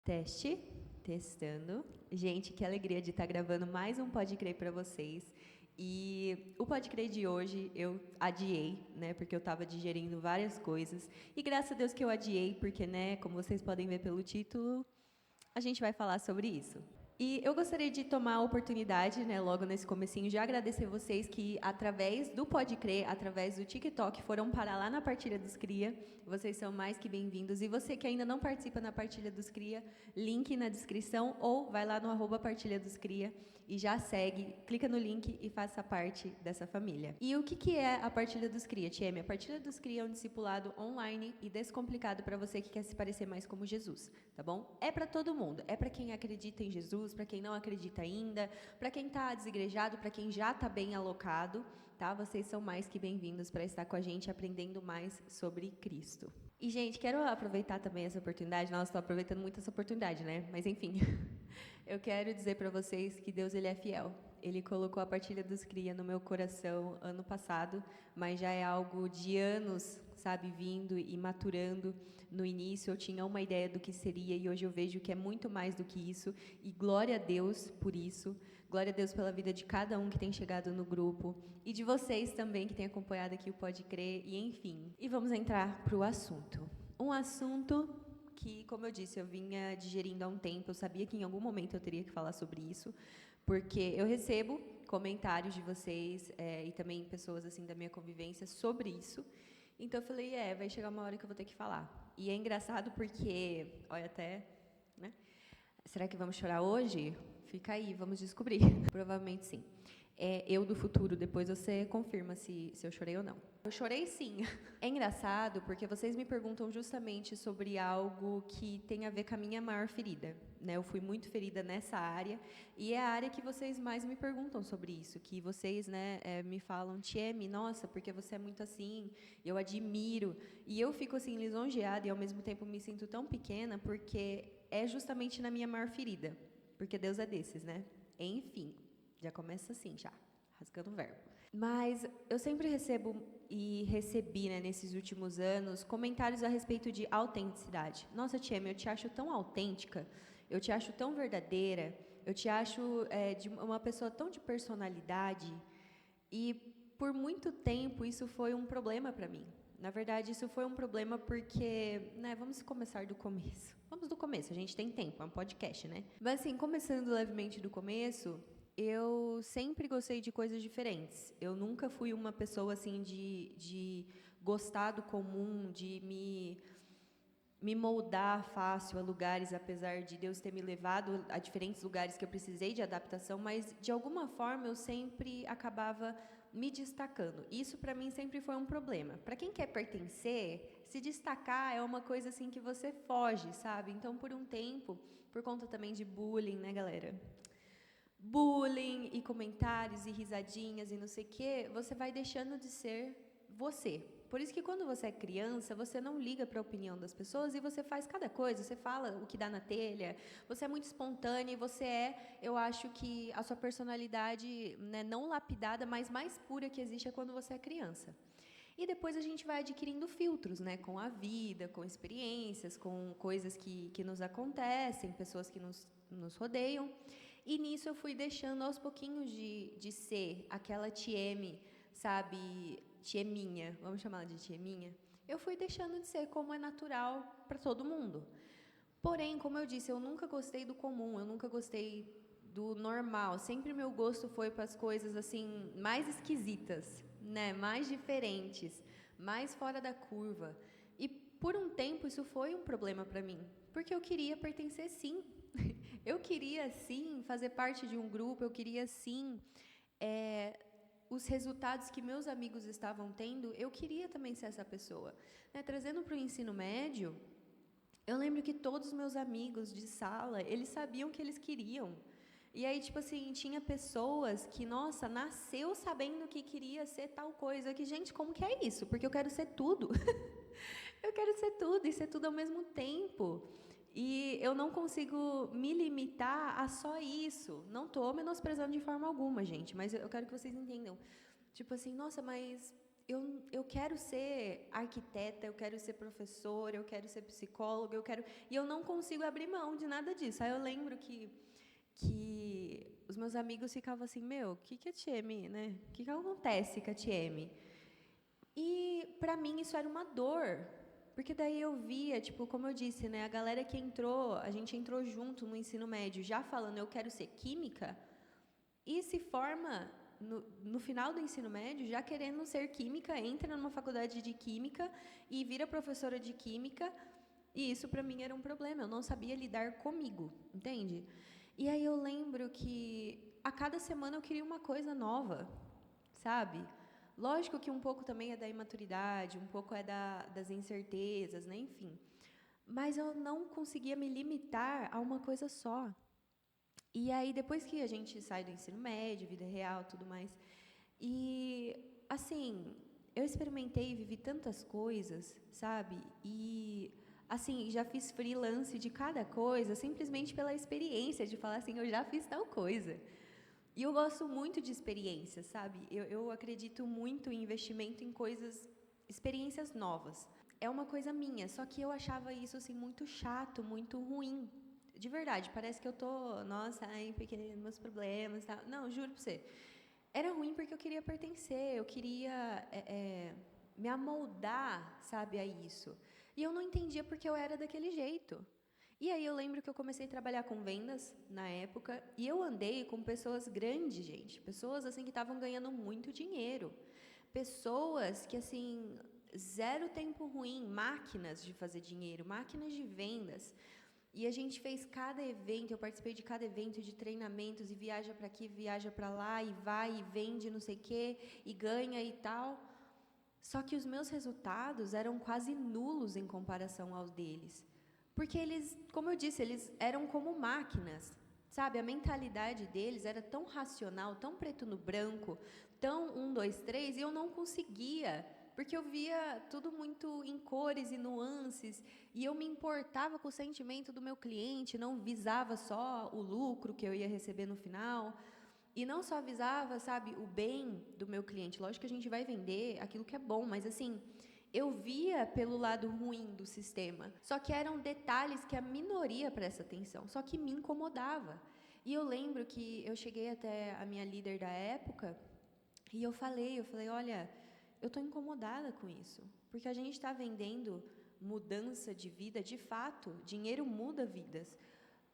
Teste, testando. Gente, que alegria de estar gravando mais um Pode Crer para vocês. E o Pode Crer de hoje eu adiei, né, porque eu estava digerindo várias coisas. E graças a Deus que eu adiei, porque, né, como vocês podem ver pelo título, a gente vai falar sobre isso. E eu gostaria de tomar a oportunidade, né, logo nesse comecinho, de agradecer vocês que, através do Pode Crer, através do TikTok, foram parar lá na Partilha dos Cria. Vocês são mais que bem-vindos. E você que ainda não participa na Partilha dos Cria, link na descrição ou vai lá no @Partilha dos Cria e já segue, clica no link e faça parte dessa família. E o que é a Partilha dos Cria, Tieme? A Partilha dos Cria é um discipulado online e descomplicado para você que quer se parecer mais como Jesus, tá bom? É para todo mundo, é para quem acredita em Jesus, para quem não acredita ainda, para quem está desigrejado, para quem já está bem alocado, tá? Vocês são mais que bem-vindos para estar com a gente aprendendo mais sobre Cristo. E, gente, quero aproveitar também essa oportunidade. Nossa, estou aproveitando muito essa oportunidade, né? Mas, enfim, eu quero dizer para vocês que Deus, Ele é fiel. Ele colocou a Partilha dos Cria no meu coração ano passado, mas já é algo de anos, sabe, vindo e maturando. No início eu tinha uma ideia do que seria e hoje eu vejo que é muito mais do que isso. E glória a Deus por isso. Glória a Deus pela vida de cada um que tem chegado no grupo e de vocês também que têm acompanhado aqui o Pode Crer e enfim. E vamos entrar para o assunto. Um assunto que, como eu disse, eu vinha digerindo há um tempo. Eu sabia que em algum momento eu teria que falar sobre isso, porque eu recebo comentários de vocês e também pessoas assim da minha convivência sobre isso. Então eu falei, vai chegar uma hora que eu vou ter que falar. E é engraçado porque, olha até, né? Será que vamos chorar hoje? Fica aí, vamos descobrir. Provavelmente sim. Eu do futuro, depois você confirma se eu chorei ou não. Eu chorei sim. É engraçado porque vocês me perguntam justamente sobre algo que tem a ver com a minha maior ferida, né? Eu fui muito ferida nessa área e é a área que vocês mais me perguntam sobre isso, que vocês, né, me falam, Tieme, nossa, porque você é muito assim, eu admiro. E eu fico assim lisonjeada e ao mesmo tempo me sinto tão pequena porque é justamente na minha maior ferida, porque Deus é desses, né? Enfim, já começa assim, já, rasgando o verbo. Mas eu sempre recebo e recebi, né, nesses últimos anos, comentários a respeito de autenticidade. Nossa, Tieme, eu te acho tão autêntica, eu te acho tão verdadeira, eu te acho de uma pessoa tão de personalidade. E por muito tempo isso foi um problema para mim. Na verdade, isso foi um problema porque, né, vamos começar do começo. Vamos do começo, a gente tem tempo, é um podcast, né? Mas assim, começando levemente do começo, eu sempre gostei de coisas diferentes. Eu nunca fui uma pessoa assim de gostar do comum, de me moldar fácil a lugares, apesar de Deus ter me levado a diferentes lugares que eu precisei de adaptação, mas de alguma forma eu sempre acabava me destacando. Isso para mim sempre foi um problema. Para quem quer pertencer, se destacar é uma coisa assim que você foge, sabe? Então, por um tempo, por conta também de bullying, né, galera? Bullying e comentários e risadinhas e não sei o quê, você vai deixando de ser você. Por isso que quando você é criança, você não liga para a opinião das pessoas e você faz cada coisa, você fala o que dá na telha, você é muito espontânea e você eu acho que a sua personalidade, né, não lapidada, mas mais pura que existe é quando você é criança. E depois a gente vai adquirindo filtros, né, com a vida, com experiências, com coisas que nos acontecem, pessoas que nos rodeiam. E nisso eu fui deixando aos pouquinhos de ser aquela Tieme, sabe, Tieminha, vamos chamar de Tieminha. Eu fui deixando de ser como é natural para todo mundo. Porém, como eu disse, eu nunca gostei do comum, eu nunca gostei do normal. Sempre meu gosto foi para as coisas assim mais esquisitas, né, mais diferentes, mais fora da curva. E por um tempo isso foi um problema para mim, porque eu queria pertencer sim. Eu queria sim fazer parte de um grupo, eu queria sim os resultados que meus amigos estavam tendo, eu queria também ser essa pessoa. Né? Trazendo para o ensino médio, eu lembro que todos os meus amigos de sala, eles sabiam o que eles queriam. E aí, tipo assim, tinha pessoas que, nossa, nasceu sabendo que queria ser tal coisa. Que, gente, como que é isso? Porque eu quero ser tudo. Eu quero ser tudo e ser tudo ao mesmo tempo. E eu não consigo me limitar a só isso. Não estou menosprezando de forma alguma, gente, mas eu quero que vocês entendam. Tipo assim, nossa, mas eu quero ser arquiteta, eu quero ser professora, eu quero ser psicóloga, e eu não consigo abrir mão de nada disso. Aí eu lembro que os meus amigos ficavam assim, meu, o que a Tieme, né? O que acontece com a Tieme? E para mim isso era uma dor, porque daí eu via, tipo, como eu disse, né, a galera que entrou, a gente entrou junto no ensino médio, já falando eu quero ser química, e se forma no final do ensino médio, já querendo ser química, entra numa faculdade de química e vira professora de química, e isso para mim era um problema, eu não sabia lidar comigo, entende? E aí eu lembro que a cada semana eu queria uma coisa nova, sabe? Lógico que um pouco também é da imaturidade, um pouco é das incertezas, né? Enfim. Mas eu não conseguia me limitar a uma coisa só. E aí, depois que a gente sai do ensino médio, vida real, tudo mais, e, assim, eu experimentei e vivi tantas coisas, sabe? E, assim, já fiz freelance de cada coisa, simplesmente pela experiência de falar assim, eu já fiz tal coisa. E eu gosto muito de experiências, sabe? Eu acredito muito em investimento em coisas, experiências novas. É uma coisa minha, só que eu achava isso assim muito chato, muito ruim. De verdade, parece que eu tô, nossa, ai, pequeno, meus problemas, tá? Não, juro pra você. Era ruim porque eu queria pertencer, eu queria me amoldar, sabe, a isso. E eu não entendia porque eu era daquele jeito. E aí eu lembro que eu comecei a trabalhar com vendas na época e eu andei com pessoas grandes, gente, pessoas assim que estavam ganhando muito dinheiro, pessoas que assim zero tempo ruim, máquinas de fazer dinheiro, máquinas de vendas. E a gente fez cada evento, eu participei de cada evento de treinamentos e viaja para aqui, viaja para lá e vai e vende não sei o quê e ganha e tal. Só que os meus resultados eram quase nulos em comparação aos deles. Porque eles, como eu disse, eles eram como máquinas, sabe? A mentalidade deles era tão racional, tão preto no branco, tão 1, 2, 3, e eu não conseguia, porque eu via tudo muito em cores e nuances, e eu me importava com o sentimento do meu cliente, não visava só o lucro que eu ia receber no final, e não só visava, sabe, o bem do meu cliente. Lógico que a gente vai vender aquilo que é bom, mas assim, eu via pelo lado ruim do sistema. Só que eram detalhes que a minoria presta atenção, só que me incomodava. E eu lembro que eu cheguei até a minha líder da época e eu falei, olha, eu estou incomodada com isso, porque a gente está vendendo mudança de vida, de fato, dinheiro muda vidas.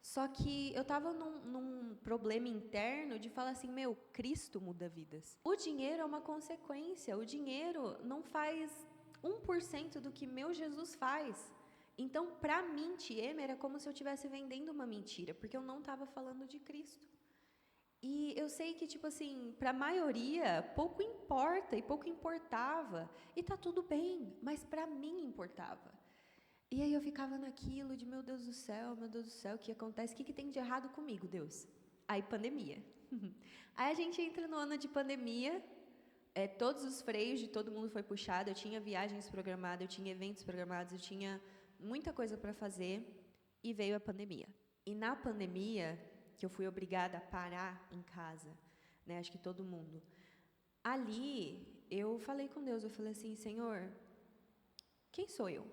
Só que eu estava num problema interno de falar assim, meu, Cristo muda vidas. O dinheiro é uma consequência, o dinheiro não faz 1% do que meu Jesus faz. Então, para mim, Tieme, era como se eu estivesse vendendo uma mentira, porque eu não estava falando de Cristo. E eu sei que, tipo assim, para a maioria, pouco importa e pouco importava. E tá tudo bem, mas para mim importava. E aí eu ficava naquilo de, meu Deus do céu, o que acontece? O que tem de errado comigo, Deus? Aí, pandemia. Aí a gente entra no ano de pandemia, todos os freios de todo mundo foi puxado, eu tinha viagens programadas, eu tinha eventos programados, eu tinha muita coisa para fazer, e veio a pandemia. E na pandemia, que eu fui obrigada a parar em casa, né, acho que todo mundo, ali eu falei com Deus, eu falei assim, Senhor, quem sou eu?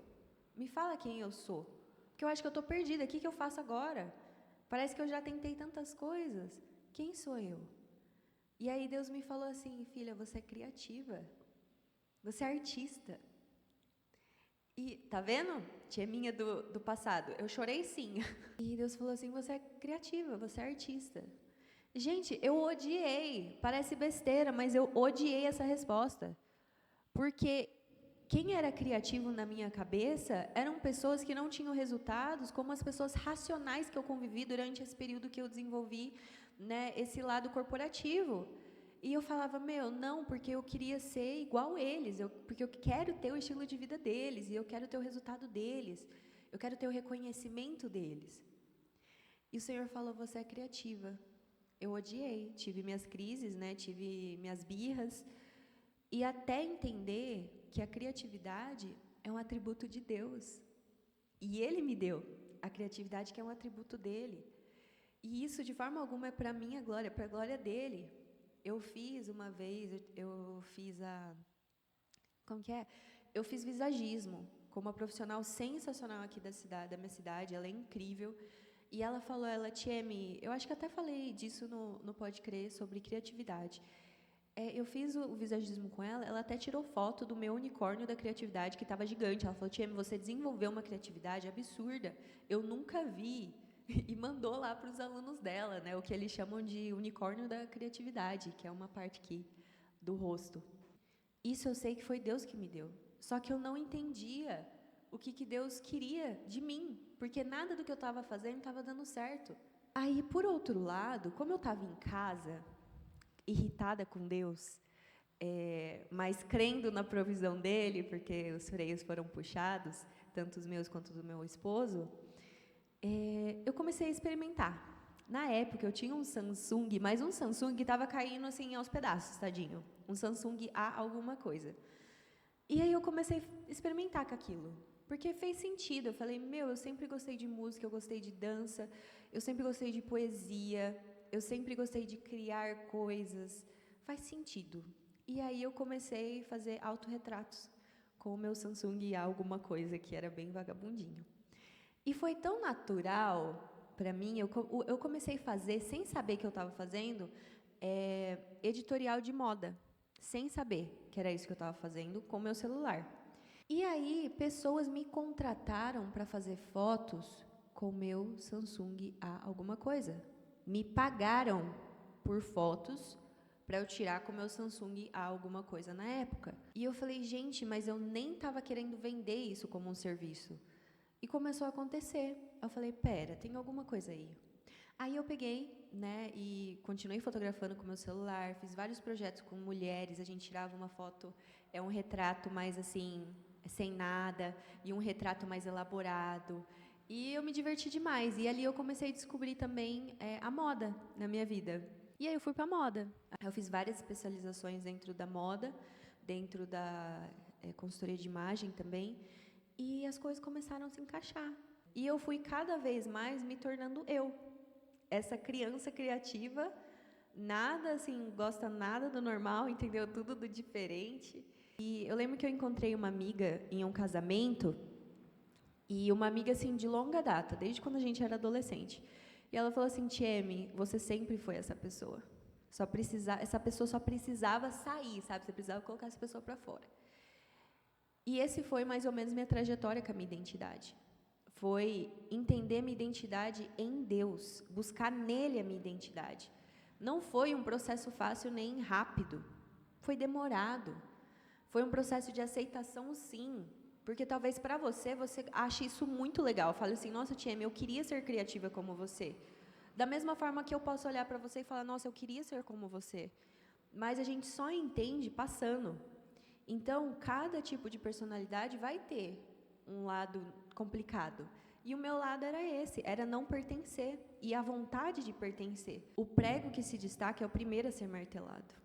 Me fala quem eu sou, porque eu acho que eu estou perdida, o que eu faço agora? Parece que eu já tentei tantas coisas, quem sou eu? E aí Deus me falou assim, filha, você é criativa, você é artista. E, tá vendo? Tia minha do passado, eu chorei sim. E Deus falou assim, você é criativa, você é artista. Gente, eu odiei, parece besteira, mas eu odiei essa resposta. Porque quem era criativo na minha cabeça eram pessoas que não tinham resultados, como as pessoas racionais que eu convivi durante esse período que eu desenvolvi, né, esse lado corporativo. E eu falava, meu, não, porque eu queria ser igual eles, porque eu quero ter o estilo de vida deles, e eu quero ter o resultado deles, eu quero ter o reconhecimento deles. E o Senhor falou, você é criativa. Eu odiei, tive minhas crises, né, tive minhas birras, e até entender que a criatividade é um atributo de Deus. E Ele me deu a criatividade, que é um atributo dEle. E isso, de forma alguma, é para a minha glória, para a glória dEle. Eu fiz uma vez, eu fiz como que é? Eu fiz visagismo com uma profissional sensacional aqui da minha cidade, ela é incrível. E ela falou, Tieme, eu acho que até falei disso no Pode Crer, sobre criatividade. Eu fiz o visagismo com ela até tirou foto do meu unicórnio da criatividade, que estava gigante. Ela falou, Tieme, você desenvolveu uma criatividade absurda, eu nunca vi. E mandou lá para os alunos dela, né, o que eles chamam de unicórnio da criatividade, que é uma parte aqui do rosto. Isso eu sei que foi Deus que me deu. Só que eu não entendia o que Deus queria de mim, porque nada do que eu estava fazendo estava dando certo. Aí, por outro lado, como eu estava em casa, irritada com Deus, mas crendo na provisão dele, porque os freios foram puxados, tanto os meus quanto do meu esposo, eu comecei a experimentar. Na época, eu tinha um Samsung, mas um Samsung que estava caindo assim aos pedaços, tadinho. Um Samsung A alguma coisa. E aí eu comecei a experimentar com aquilo, porque fez sentido. Eu falei, eu sempre gostei de música, eu gostei de dança, eu sempre gostei de poesia, eu sempre gostei de criar coisas. Faz sentido. E aí eu comecei a fazer autorretratos com o meu Samsung A alguma coisa, que era bem vagabundinho. E foi tão natural para mim, eu comecei a fazer, sem saber que eu estava fazendo, editorial de moda, sem saber que era isso que eu estava fazendo com o meu celular. E aí, pessoas me contrataram para fazer fotos com o meu Samsung A alguma coisa. Me pagaram por fotos para eu tirar com o meu Samsung A alguma coisa na época. E eu falei, gente, mas eu nem estava querendo vender isso como um serviço. E começou a acontecer. Eu falei, pera, tem alguma coisa aí. Aí eu peguei, né, e continuei fotografando com meu celular, fiz vários projetos com mulheres, a gente tirava uma foto, um retrato mais assim, sem nada, e um retrato mais elaborado. E eu me diverti demais. E ali eu comecei a descobrir também a moda na minha vida. E aí eu fui para a moda. Eu fiz várias especializações dentro da moda, dentro da consultoria de imagem também. E as coisas começaram a se encaixar. E eu fui cada vez mais me tornando eu. Essa criança criativa, nada assim, gosta nada do normal, entendeu? Tudo do diferente. E eu lembro que eu encontrei uma amiga em um casamento, e uma amiga assim de longa data, desde quando a gente era adolescente. E ela falou assim, Tieme, você sempre foi essa pessoa. Essa pessoa só precisava sair, sabe? Você precisava colocar essa pessoa para fora. E esse foi mais ou menos minha trajetória com a minha identidade. Foi entender minha identidade em Deus, buscar nele a minha identidade. Não foi um processo fácil nem rápido, foi demorado. Foi um processo de aceitação, sim, porque talvez para você ache isso muito legal. Fale assim, nossa, Tieme, eu queria ser criativa como você. Da mesma forma que eu posso olhar para você e falar, nossa, eu queria ser como você. Mas a gente só entende passando. Então, cada tipo de personalidade vai ter um lado complicado. E o meu lado era esse, era não pertencer. E a vontade de pertencer. O prego que se destaca é o primeiro a ser martelado.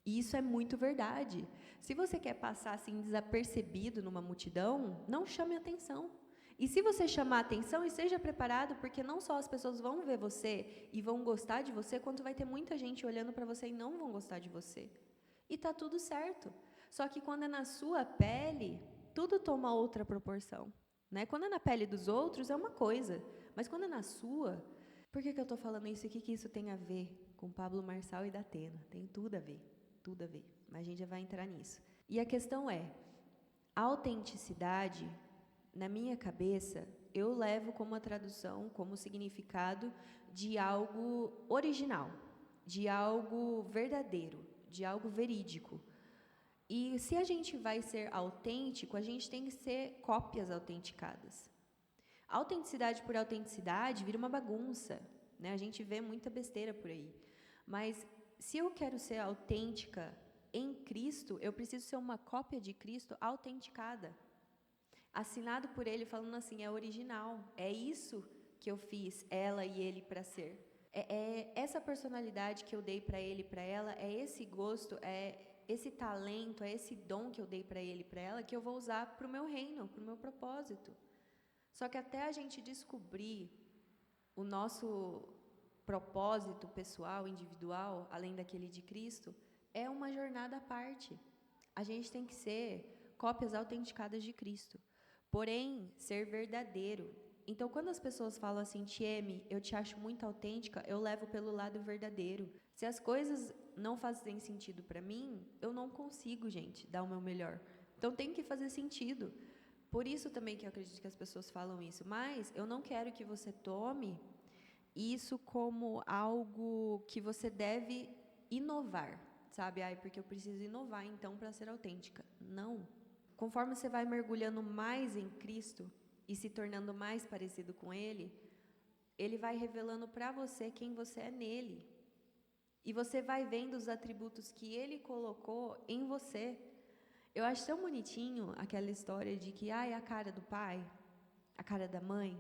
E isso é muito verdade. Se você quer passar assim desapercebido numa multidão, não chame atenção. E se você chamar atenção, esteja preparado, porque não só as pessoas vão ver você e vão gostar de você, quanto vai ter muita gente olhando para você e não vão gostar de você. E tá tudo certo. Só que quando é na sua pele, tudo toma outra proporção. Né? Quando é na pele dos outros, é uma coisa. Mas quando é na sua... Por que eu estou falando isso? O que isso tem a ver com Pablo Marçal e Datena? Tem tudo a ver. Tudo a ver. Mas a gente já vai entrar nisso. E a questão é, a autenticidade, na minha cabeça, eu levo como a tradução, como significado de algo original, de algo verdadeiro, de algo verídico. E se a gente vai ser autêntico, a gente tem que ser cópias autenticadas. Autenticidade por autenticidade vira uma bagunça, né? A gente vê muita besteira por aí. Mas se eu quero ser autêntica em Cristo, eu preciso ser uma cópia de Cristo autenticada. Assinado por Ele, falando assim, é original. É isso que eu fiz ela e ele para ser. É essa personalidade que eu dei para ele e para ela, é esse gosto, é esse talento, é esse dom que eu dei para ele e para ela, que eu vou usar para o meu reino, para o meu propósito. Só que até a gente descobrir o nosso propósito pessoal, individual, além daquele de Cristo, é uma jornada à parte. A gente tem que ser cópias autenticadas de Cristo. Porém, ser verdadeiro. Então, quando as pessoas falam assim, Tieme, eu te acho muito autêntica, eu levo pelo lado verdadeiro. Se as coisas não fazem sentido para mim, eu não consigo, gente, dar o meu melhor. Então, tem que fazer sentido. Por isso também que eu acredito que as pessoas falam isso. Mas eu não quero que você tome isso como algo que você deve inovar, sabe? Porque eu preciso inovar, então, para ser autêntica. Não. Conforme você vai mergulhando mais em Cristo e se tornando mais parecido com Ele, Ele vai revelando para você quem você é nele. E você vai vendo os atributos que Ele colocou em você. Eu acho tão bonitinho aquela história de que, é a cara do pai, a cara da mãe.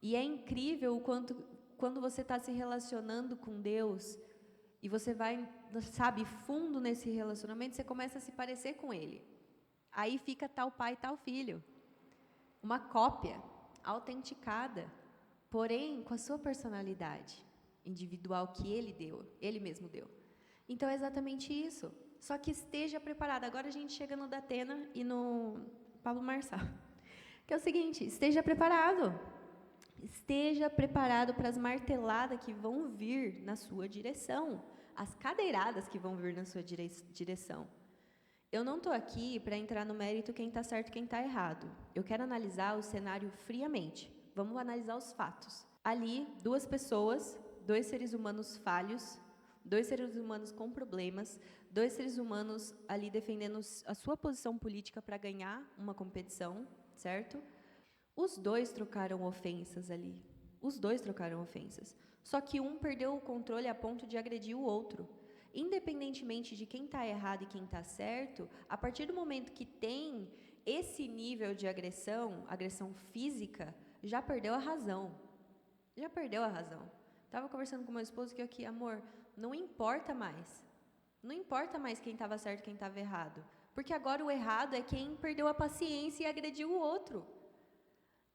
E é incrível o quanto, quando você está se relacionando com Deus, e você vai, sabe, fundo nesse relacionamento, você começa a se parecer com Ele. Aí fica tal pai, tal filho. Uma cópia, autenticada, porém com a sua personalidade individual que Ele mesmo deu. Então é exatamente isso. Só que esteja preparado. Agora a gente chega no Datena e no Pablo Marçal. Que é o seguinte, esteja preparado. Esteja preparado para as marteladas que vão vir na sua direção. As cadeiradas que vão vir na sua direção. Eu não estou aqui para entrar no mérito quem está certo e quem está errado. Eu quero analisar o cenário friamente. Vamos analisar os fatos. Ali, 2 pessoas, 2 seres humanos falhos, 2 seres humanos com problemas, 2 seres humanos ali defendendo a sua posição política para ganhar uma competição, certo? Os 2 trocaram ofensas ali. Os 2 trocaram ofensas. Só que um perdeu o controle a ponto de agredir o outro. Independentemente de quem está errado e quem está certo, a partir do momento que tem esse nível de agressão física, já perdeu a razão. Já perdeu a razão. Estava conversando com meu esposo que aqui, amor, não importa mais. Não importa mais quem estava certo e quem estava errado. Porque agora o errado é quem perdeu a paciência e agrediu o outro.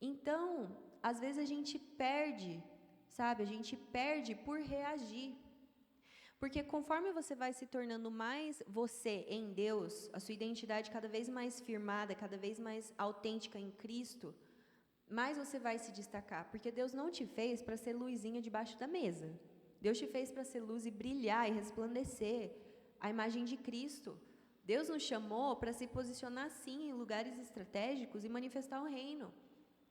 Então, às vezes a gente perde, sabe? A gente perde por reagir. Porque conforme você vai se tornando mais você em Deus, a sua identidade cada vez mais firmada, cada vez mais autêntica em Cristo, mais você vai se destacar. Porque Deus não te fez para ser luzinha debaixo da mesa. Deus te fez para ser luz e brilhar e resplandecer a imagem de Cristo. Deus nos chamou para se posicionar, sim, em lugares estratégicos e manifestar o reino.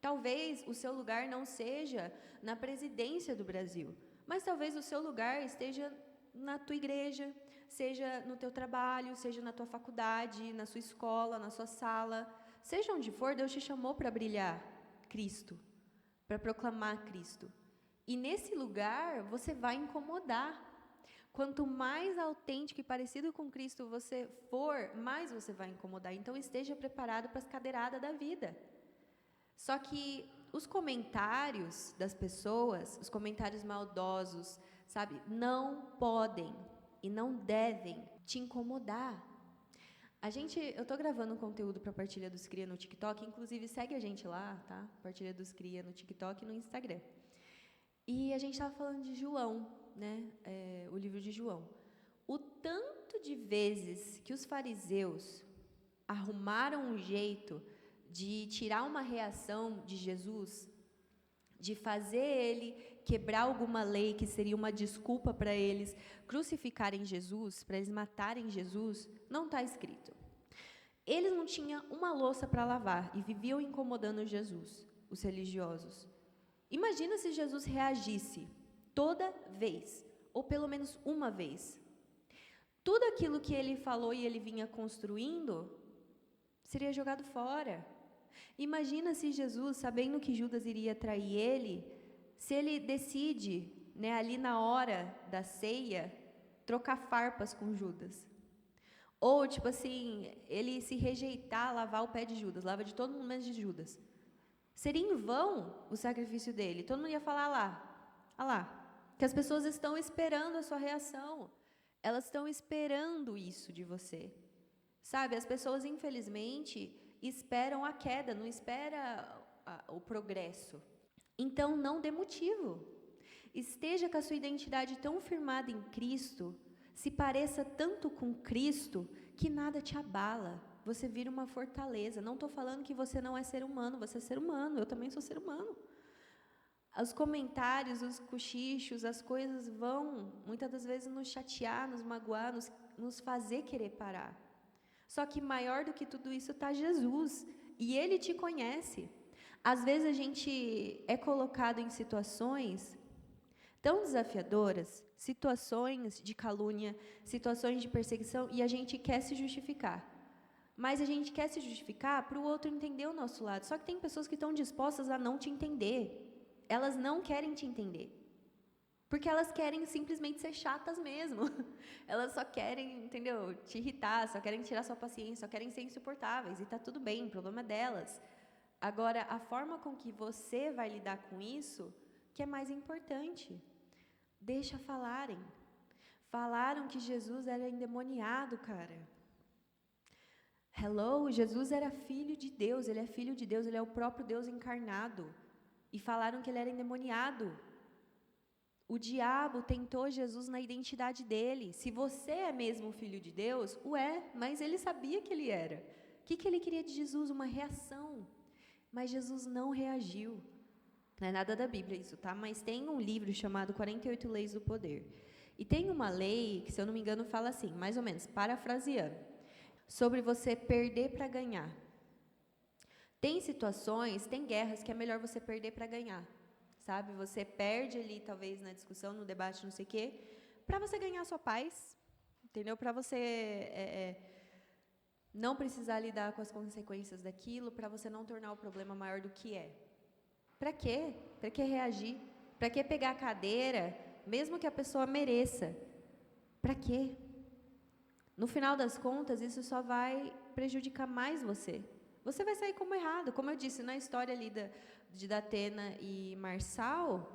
Talvez o seu lugar não seja na presidência do Brasil, mas talvez o seu lugar esteja na tua igreja, seja no teu trabalho, seja na tua faculdade, na sua escola, na sua sala. Seja onde for, Deus te chamou para brilhar Cristo, para proclamar Cristo. E nesse lugar, você vai incomodar. Quanto mais autêntico e parecido com Cristo você for, mais você vai incomodar. Então, esteja preparado para as cadeiradas da vida. Só que os comentários das pessoas, os comentários maldosos, sabe, não podem e não devem te incomodar. Eu tô gravando um conteúdo para Partilha dos Cria no TikTok, inclusive segue a gente lá, tá? Partilha dos Cria no TikTok e no Instagram. E a gente estava falando de João, né? O livro de João. O tanto de vezes que os fariseus arrumaram um jeito de tirar uma reação de Jesus, de fazer ele quebrar alguma lei que seria uma desculpa para eles crucificarem Jesus, para eles matarem Jesus, não está escrito. Eles não tinham uma louça para lavar e viviam incomodando Jesus, os religiosos. Imagina se Jesus reagisse toda vez, ou pelo menos uma vez. Tudo aquilo que ele falou e ele vinha construindo seria jogado fora. Imagina se Jesus, sabendo que Judas iria trair ele, se ele decide, né, ali na hora da ceia, trocar farpas com Judas. Ou, tipo assim, ele se rejeitar, lavar o pé de Judas, lava de todo mundo menos de Judas. Seria em vão o sacrifício dele. Todo mundo ia falar, lá, que as pessoas estão esperando a sua reação. Elas estão esperando isso de você. Sabe, as pessoas, infelizmente, esperam a queda, não esperam o progresso. Então, não dê motivo. Esteja com a sua identidade tão firmada em Cristo, se pareça tanto com Cristo, que nada te abala. você vira uma fortaleza. Não estou falando que você não é ser humano, você é ser humano, eu também sou ser humano. Os comentários, os cochichos, as coisas vão, muitas das vezes, nos chatear, nos magoar, nos fazer querer parar. Só que maior do que tudo isso está Jesus, e Ele te conhece. Às vezes a gente é colocado em situações tão desafiadoras, situações de calúnia, situações de perseguição, e a gente quer se justificar. Mas a gente quer se justificar para o outro entender o nosso lado. Só que tem pessoas que estão dispostas a não te entender. Elas não querem te entender. Porque elas querem simplesmente ser chatas mesmo. Elas só querem, entendeu, te irritar, só querem tirar sua paciência, só querem ser insuportáveis. E está tudo bem, o problema é delas. Agora, a forma com que você vai lidar com isso, que é mais importante. Deixa falarem. Falaram que Jesus era endemoniado, cara. Hello, Jesus era filho de Deus, ele é filho de Deus, ele é o próprio Deus encarnado. E falaram que ele era endemoniado. O diabo tentou Jesus na identidade dele. Se você é mesmo filho de Deus, mas ele sabia que ele era. O que ele queria de Jesus? Uma reação. Mas Jesus não reagiu. Não é nada da Bíblia isso, tá? Mas tem um livro chamado 48 Leis do Poder. E tem uma lei que, se eu não me engano, fala assim, mais ou menos, parafraseando, sobre você perder para ganhar. Tem situações, tem guerras que é melhor você perder para ganhar, sabe? Você perde ali, talvez, na discussão, no debate, não sei o quê, para você ganhar a sua paz, entendeu? Para você não precisar lidar com as consequências daquilo, para você não tornar o problema maior do que é. Para quê? Para que reagir? Para que pegar a cadeira, mesmo que a pessoa mereça? Para quê? No final das contas, isso só vai prejudicar mais você. Você vai sair como errado. Como eu disse, na história ali de Datena e Marçal,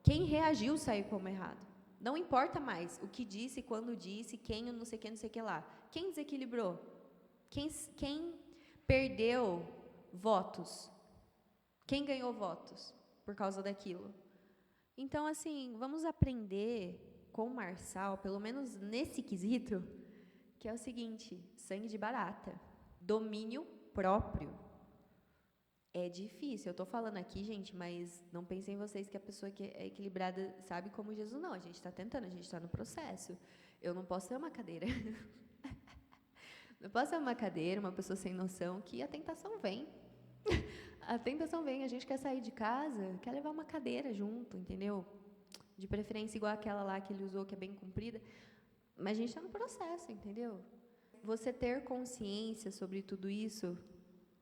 quem reagiu saiu como errado. Não importa mais o que disse, quando disse, quem, não sei o que lá. Quem desequilibrou? Quem perdeu votos? Quem ganhou votos por causa daquilo? Então, assim, vamos aprender com o Marçal, pelo menos nesse quesito, que é o seguinte, sangue de barata, domínio próprio. É difícil, eu estou falando aqui, gente, mas não pensem em vocês que a pessoa que é equilibrada sabe como Jesus, não. A gente está tentando, a gente está no processo. Eu não posso ser uma cadeira. Não posso ser uma cadeira, uma pessoa sem noção, que a tentação vem. A tentação vem, a gente quer sair de casa, quer levar uma cadeira junto, entendeu? De preferência igual aquela lá que ele usou, que é bem comprida. Mas a gente está no processo, entendeu? Você ter consciência sobre tudo isso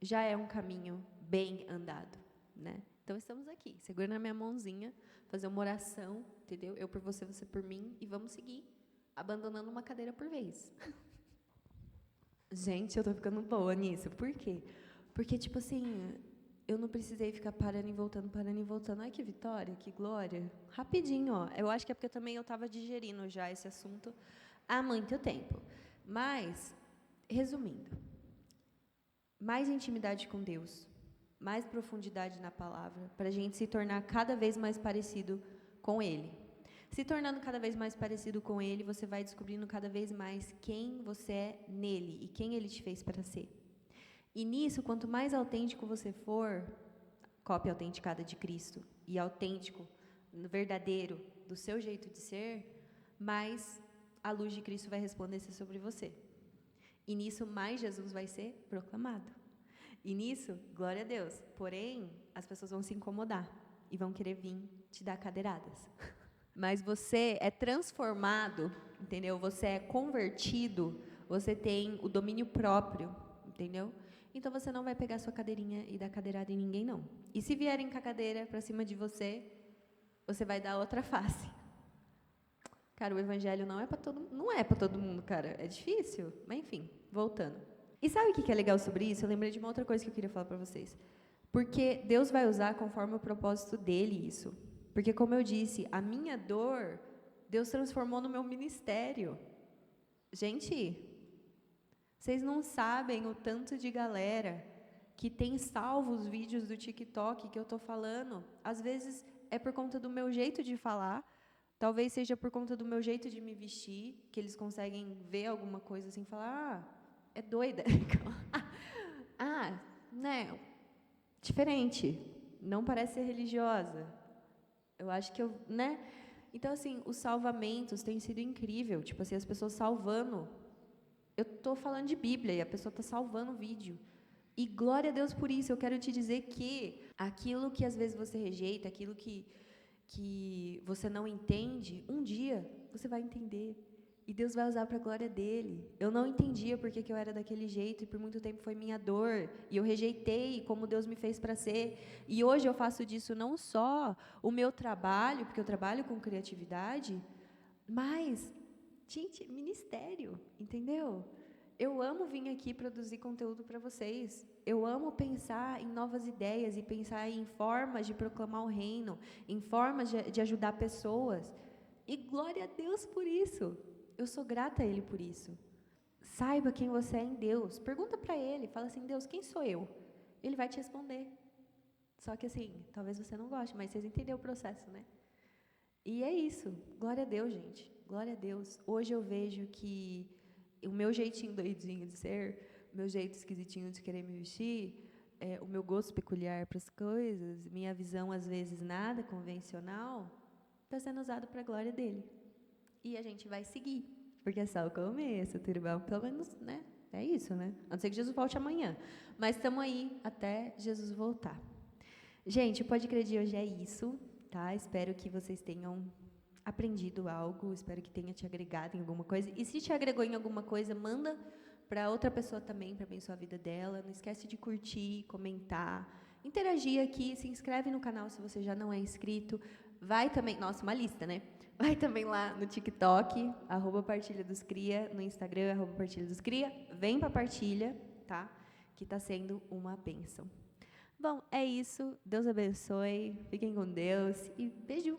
já é um caminho bem andado, né? Então, estamos aqui, segurando a minha mãozinha, fazer uma oração, entendeu? Eu por você, você por mim, e vamos seguir, abandonando uma cadeira por vez. Gente, eu tô ficando boa nisso. Por quê? Porque, tipo assim, eu não precisei ficar parando e voltando. Ai, que vitória, que glória. Rapidinho, ó. Eu acho que é porque também eu estava digerindo já esse assunto há muito tempo. Mas, resumindo, mais intimidade com Deus, mais profundidade na palavra, para a gente se tornar cada vez mais parecido com Ele. Se tornando cada vez mais parecido com Ele, você vai descobrindo cada vez mais quem você é nele e quem Ele te fez para ser. E nisso, quanto mais autêntico você for, cópia autenticada de Cristo, e autêntico, verdadeiro, do seu jeito de ser, mais a luz de Cristo vai resplandecer sobre você. E nisso, mais Jesus vai ser proclamado. E nisso, glória a Deus. Porém, as pessoas vão se incomodar e vão querer vir te dar cadeiradas. Mas você é transformado, entendeu? Você é convertido, você tem o domínio próprio, entendeu? Então, você não vai pegar sua cadeirinha e dar cadeirada em ninguém, não. E se vierem com a cadeira para cima de você, você vai dar outra face. Cara, o evangelho não é para todo mundo, cara. É difícil, mas enfim, voltando. E sabe o que é legal sobre isso? Eu lembrei de uma outra coisa que eu queria falar para vocês. Porque Deus vai usar conforme o propósito dele isso. Porque, como eu disse, a minha dor, Deus transformou no meu ministério. Gente, vocês não sabem o tanto de galera que tem salvo os vídeos do TikTok que eu estou falando. Às vezes é por conta do meu jeito de falar, talvez seja por conta do meu jeito de me vestir, que eles conseguem ver alguma coisa assim e falar, é doida. Ah, né? Diferente. Não parece ser religiosa. Eu acho que né? Então, assim, os salvamentos têm sido incrível. Tipo assim, as pessoas salvando. Eu estou falando de Bíblia e a pessoa está salvando o vídeo. E glória a Deus por isso. Eu quero te dizer que aquilo que às vezes você rejeita, aquilo que você não entende, um dia você vai entender. E Deus vai usar para a glória dele. Eu não entendia porque que eu era daquele jeito, e por muito tempo foi minha dor. E eu rejeitei como Deus me fez para ser. E hoje eu faço disso não só o meu trabalho, porque eu trabalho com criatividade, mas, gente, ministério, entendeu? Eu amo vir aqui produzir conteúdo para vocês. Eu amo pensar em novas ideias e pensar em formas de proclamar o reino, em formas de ajudar pessoas. E glória a Deus por isso. Eu sou grata a Ele por isso. Saiba quem você é em Deus. Pergunta para Ele. Fala assim, Deus, quem sou eu? Ele vai te responder. Só que assim, talvez você não goste, mas vocês entenderam o processo, né? E é isso. Glória a Deus, gente. Glória a Deus. Hoje eu vejo que o meu jeitinho doidinho de ser, o meu jeito esquisitinho de querer me vestir, o meu gosto peculiar para as coisas, minha visão, às vezes, nada convencional, está sendo usado para a glória dele. E a gente vai seguir, porque é só o começo, turbão, pelo menos, né? É isso, né? A não ser que Jesus volte amanhã. Mas estamos aí até Jesus voltar. Gente, o Pode Crer de hoje é isso, tá? Espero que vocês tenham aprendido algo, espero que tenha te agregado em alguma coisa. E se te agregou em alguma coisa, manda para outra pessoa também, para abençoar a vida dela. Não esquece de curtir, comentar, interagir aqui, se inscreve no canal se você já não é inscrito. Vai também, nossa, uma lista, né? Vai também lá no TikTok, @partilha-dos-cria, no Instagram, @partilha-dos-cria. Vem para partilha, tá? Que está sendo uma bênção. Bom, é isso. Deus abençoe. Fiquem com Deus e beijo.